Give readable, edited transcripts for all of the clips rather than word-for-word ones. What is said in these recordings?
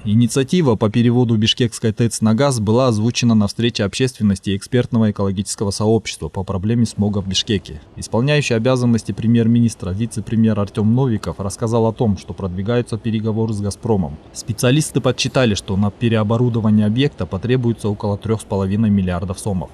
Инициатива по переводу Бишкекской ТЭЦ на газ была озвучена на встрече общественности экспертного экологического сообщества по проблеме смога в Бишкеке. Исполняющий обязанности премьер-министра вице-премьер Артем Новиков рассказал о том, что продвигаются переговоры с «Газпромом». Специалисты подсчитали, что на переоборудование объекта потребуется около 3,5 миллиардов сомов.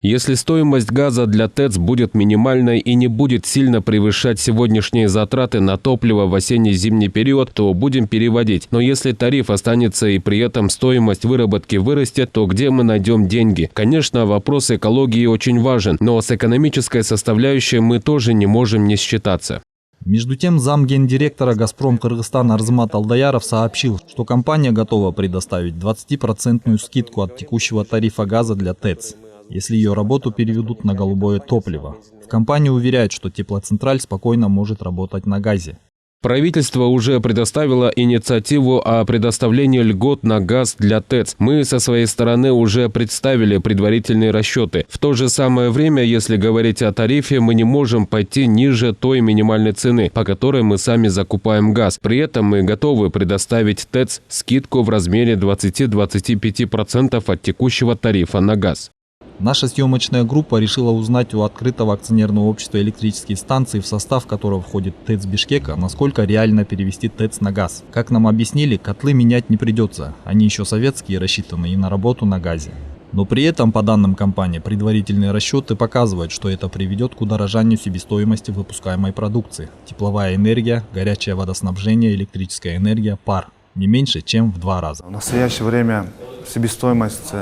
Если стоимость газа для ТЭЦ будет минимальной и не будет сильно превышать сегодняшние затраты на топливо в осенне-зимний период, то будем переводить. Но если тариф останется и при этом стоимость выработки вырастет, то где мы найдем деньги? Конечно, вопрос экологии очень важен, но с экономической составляющей мы тоже не можем не считаться. Между тем, замгендиректора «Газпром Кыргызстан» Арзымат Алдаяров сообщил, что компания готова предоставить 20% скидку от текущего тарифа газа для ТЭЦ, если ее работу переведут на голубое топливо. В компании уверяют, что теплоцентраль спокойно может работать на газе. Правительство уже предоставило инициативу о предоставлении льгот на газ для ТЭЦ. Мы со своей стороны уже представили предварительные расчеты. В то же самое время, если говорить о тарифе, мы не можем пойти ниже той минимальной цены, по которой мы сами закупаем газ. При этом мы готовы предоставить ТЭЦ скидку в размере 20-25% от текущего тарифа на газ. Наша съемочная группа решила узнать у открытого акционерного общества электрические станции, в состав которого входит ТЭЦ Бишкека, насколько реально перевести ТЭЦ на газ. Как нам объяснили, котлы менять не придется, они еще советские, рассчитаны и на работу на газе. Но при этом, по данным компании, предварительные расчеты показывают, что это приведет к удорожанию себестоимости выпускаемой продукции. Тепловая энергия, горячее водоснабжение, электрическая энергия, пар. Не меньше, чем в 2 раза. В настоящее время себестоимость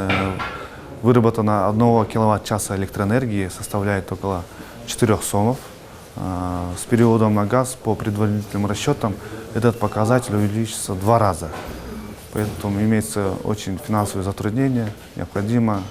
выработана 1 киловатт-часа электроэнергии составляет около 4 сомов. С переводом на газ по предварительным расчетам этот показатель увеличится в 2 раза. Поэтому имеется очень финансовые затруднения, необходима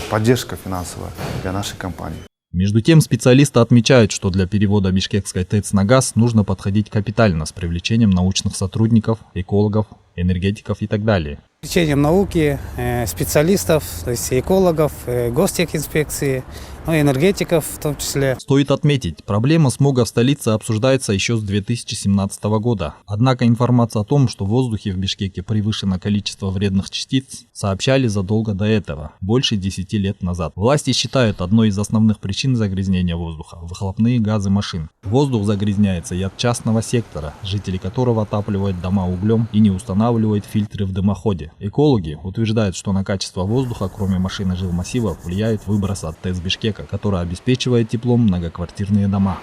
поддержка финансовая для нашей компании. Между тем, специалисты отмечают, что для перевода Бишкекской ТЭЦ на газ нужно подходить капитально с привлечением научных сотрудников, экологов, энергетиков и так далее. Привлечением науки, специалистов, то есть экологов, гостехинспекции, энергетиков в том числе. Стоит отметить, проблема смога в столице обсуждается еще с 2017 года. Однако информация о том, что в воздухе в Бишкеке превышено количество вредных частиц, сообщали задолго до этого, больше 10 лет назад. Власти считают одной из основных причин загрязнения воздуха – выхлопные газы машин. Воздух загрязняется и от частного сектора, жители которого отапливают дома углем и не устанавливают фильтры в дымоходе. Экологи утверждают, что на качество воздуха, кроме машин и жилмассивов, влияет выброс от ТЭЦ Бишкека, который обеспечивает теплом многоквартирные дома.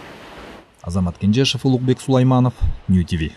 Азамат Кенжешев, Улугбек Сулайманов, Нью ТВ.